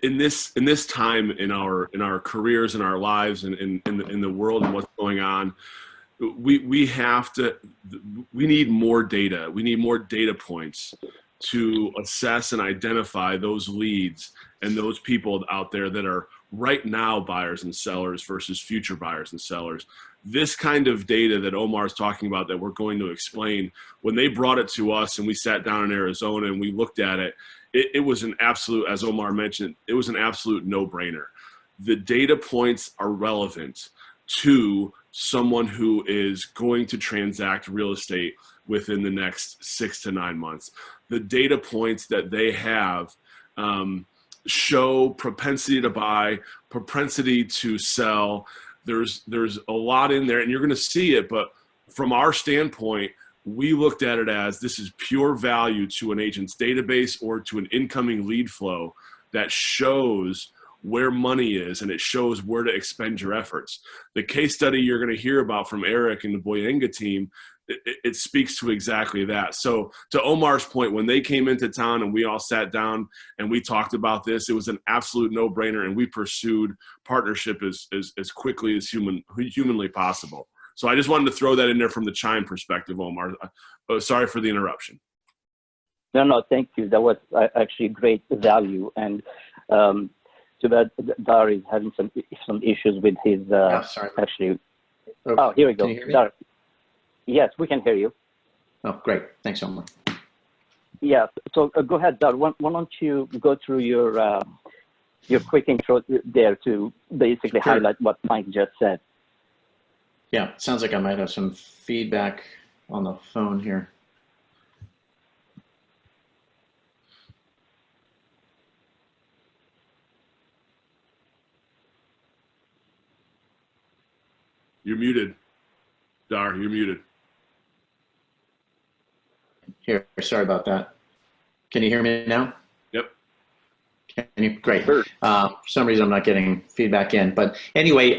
in this time in our careers, in our lives, and in the world and what's going on, we need more data. We need more data points to assess and identify those leads and those people out there that are right now buyers and sellers versus future buyers and sellers. This kind of data that Omar is talking about that we're going to explain, when they brought it to us and we sat down in Arizona and we looked at it, it was an absolute, as Omar mentioned, it was an absolute no-brainer. The data points are relevant to someone who is going to transact real estate within the next 6 to 9 months. The data points that they have show propensity to buy, propensity to sell. There's a lot in there, and you're going to see it. But from our standpoint, we looked at it as this is pure value to an agent's database or to an incoming lead flow that shows where money is, and it shows where to expend your efforts. The case study you're going to hear about from Eric and the Boyenga team, it speaks to exactly that. So to Omar's point, when they came into town and we all sat down and we talked about this, it was an absolute no-brainer, and we pursued partnership as quickly as humanly possible. So I just wanted to throw that in there from the Chime perspective, Omar. Sorry for the interruption. No, thank you. That was actually great value. And too bad Dar is having some issues with his sorry. Actually. Oh, here we go. Can you hear me? Dar. Yes, we can hear you. Oh, great. Thanks, Omar. Yeah. So go ahead, Dar. Why don't you go through your quick intro there to basically highlight what Mike just said. Yeah, sounds like I might have some feedback on the phone here. You're muted. Dar, you're muted. Here, sorry about that. Can you hear me now? Yep. Can you? Great. For some reason I'm not getting feedback in. But anyway,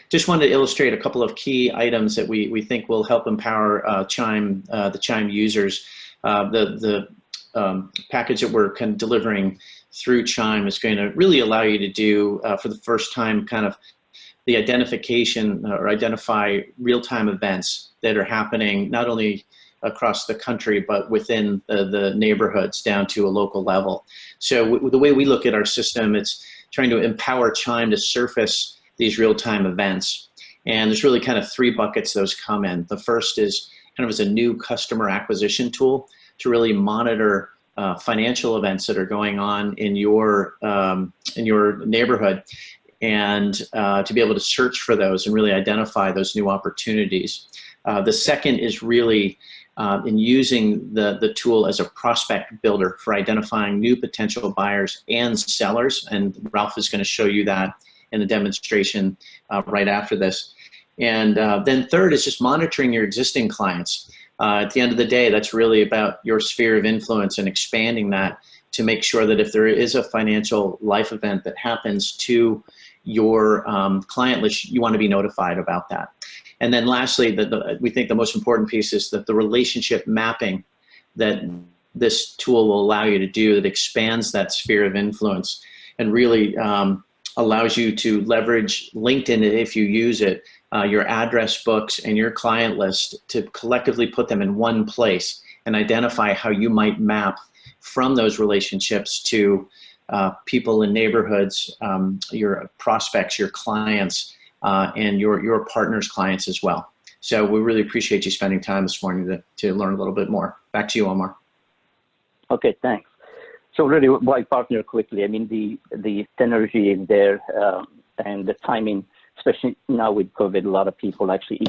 just wanted to illustrate a couple of key items that we think will help empower Chime, the Chime users. The package that we're kind of delivering through Chime is going to really allow you to do, for the first time, kind of the identification or identify real-time events that are happening not only across the country, but within the neighborhoods down to a local level. So the way we look at our system, it's trying to empower Chime to surface these real-time events. And there's really kind of 3 buckets those come in. The first is kind of as a new customer acquisition tool to really monitor financial events that are going on in your neighborhood, and to be able to search for those and really identify those new opportunities. The second is really in using the tool as a prospect builder for identifying new potential buyers and sellers, and Ralph is going to show you that in the demonstration right after this. And then third is just monitoring your existing clients. At the end of the day, that's really about your sphere of influence and expanding that to make sure that if there is a financial life event that happens to your client list, you want to be notified about that. And then lastly, we think the most important piece is that the relationship mapping that this tool will allow you to do, that expands that sphere of influence and really allows you to leverage LinkedIn, if you use it, your address books and your client list, to collectively put them in one place and identify how you might map from those relationships to people in neighborhoods, your prospects, your clients, and your partners' clients as well. So we really appreciate you spending time this morning to learn a little bit more. Back to you, Omar. Okay, thanks. So really, why partner quickly? I mean, the synergy is there, and the timing, especially now with COVID, a lot of people actually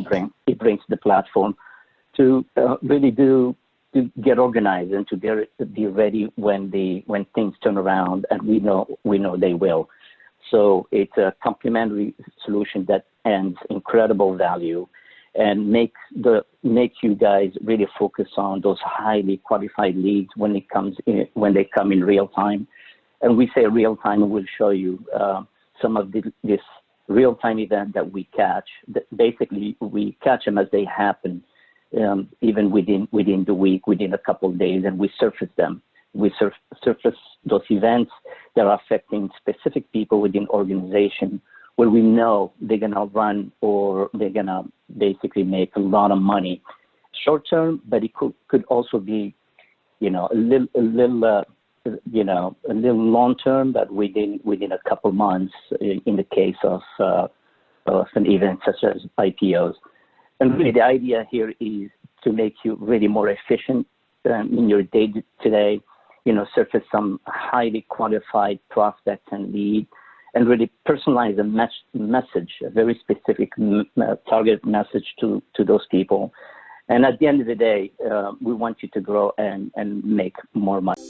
it brings the platform to really to get organized and to be ready when things turn around, and we know they will. So it's a complementary solution that adds incredible value and makes you guys really focus on those highly qualified leads when they come in real time. And we say real time, and we'll show you some of this real time event that we catch. Basically, we catch them as they happen. Even within the week, within a couple of days, and we surface them. We surface those events that are affecting specific people within organization where we know they're going to run or they're going to basically make a lot of money short term, but it could also be, a little long term, but within a couple months in the case of an event such as IPOs. And really the idea here is to make you really more efficient in your day-to-day, surface some highly qualified prospects and leads, and really personalize a message, a very specific target message to those people. And at the end of the day, we want you to grow and make more money.